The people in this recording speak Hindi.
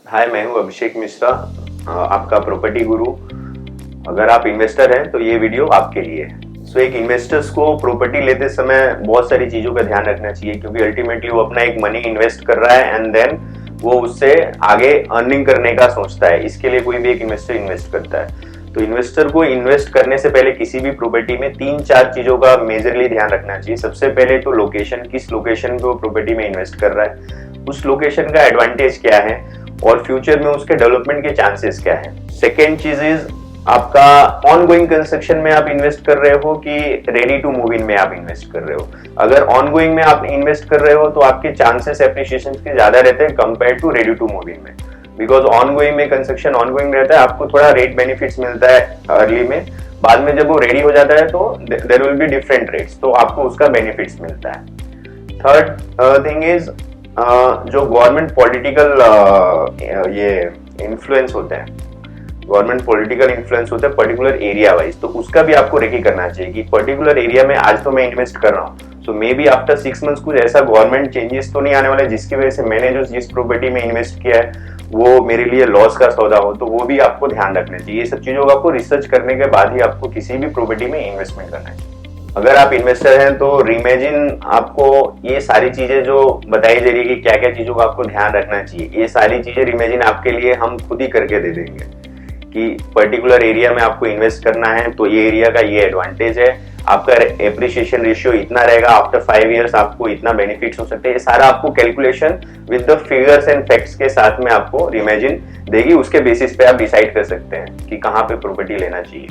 हाय, मैं हूं अभिषेक मिश्रा, आपका प्रॉपर्टी गुरु। अगर आप इन्वेस्टर हैं तो ये वीडियो आपके लिए है। एक इन्वेस्टर्स को प्रॉपर्टी लेते समय बहुत सारी चीजों का ध्यान रखना चाहिए, क्योंकि अल्टीमेटली वो अपना एक मनी इन्वेस्ट कर रहा है एंड देन वो उससे आगे अर्निंग करने का सोचता है। इसके लिए कोई भी एक इन्वेस्टर इन्वेस्ट करता है। तो इन्वेस्टर को इन्वेस्ट करने से पहले किसी भी प्रॉपर्टी में 3-4 चीजों का मेजरली ध्यान रखना चाहिए। सबसे पहले तो लोकेशन, किस लोकेशन पे वो प्रॉपर्टी में इन्वेस्ट कर रहा है, उस लोकेशन का एडवांटेज क्या है और फ्यूचर में उसके डेवलपमेंट के चांसेस क्या है। सेकेंड चीज इज आपका ऑन गोइंग कंस्ट्रक्शन में आप इन्वेस्ट कर रहे हो कि रेडी टू मूव इन में आप इन्वेस्ट कर रहे हो। अगर ऑन गोइंग में आप इन्वेस्ट कर रहे हो तो आपके चांसेस एप्रिसिएशन के ज्यादा रहते हैं compare to ready to move in में, बिकॉज ऑन गोइंग में कंस्ट्रक्शन ऑन गोइंग रहता है, आपको थोड़ा रेट बेनिफिट्स मिलता है अर्ली में, बाद में जब वो रेडी हो जाता है तो there will be different rates, तो आपको उसका बेनिफिट्स मिलता है। थर्ड थिंग इज जो गवर्नमेंट पॉलिटिकल ये इन्फ्लुएंस होते हैं, गवर्नमेंट पॉलिटिकल इन्फ्लुएंस होता है पर्टिकुलर एरिया वाइज, तो उसका भी आपको रेकी करना चाहिए कि पर्टिकुलर एरिया में आज तो मैं इन्वेस्ट कर रहा हूँ, सो मे बी आफ्टर 6 मंथ्स कुछ ऐसा गवर्नमेंट चेंजेस तो नहीं आने वाला जिसकी वजह से मैंने जो जिस प्रॉपर्टी में इन्वेस्ट किया है वो मेरे लिए लॉस का सौदा हो, तो वो भी आपको ध्यान रखना चाहिए। ये सब चीजों का आपको रिसर्च करने के बाद ही आपको किसी भी प्रॉपर्टी में इन्वेस्टमेंट करना चाहिए। अगर आप इन्वेस्टर हैं तो रीइमेजिन आपको ये सारी चीजें जो बताई जा रही है कि क्या क्या चीजों का आपको ध्यान रखना चाहिए, ये सारी चीजें रीइमेजिन आपके लिए हम खुद ही करके दे देंगे कि पर्टिकुलर एरिया में आपको इन्वेस्ट करना है तो ये एरिया का ये एडवांटेज है, आपका एप्रिसिएशन रेशियो इतना रहेगा, आफ्टर 5 इयर्स आपको इतना बेनिफिट्स हो सकते हैं। ये सारा आपको calculation with the figures and facts के साथ में आपको रीइमेजिन देगी। उसके बेसिस पे आप डिसाइड कर सकते हैं कि कहाँ पे प्रॉपर्टी लेना चाहिए।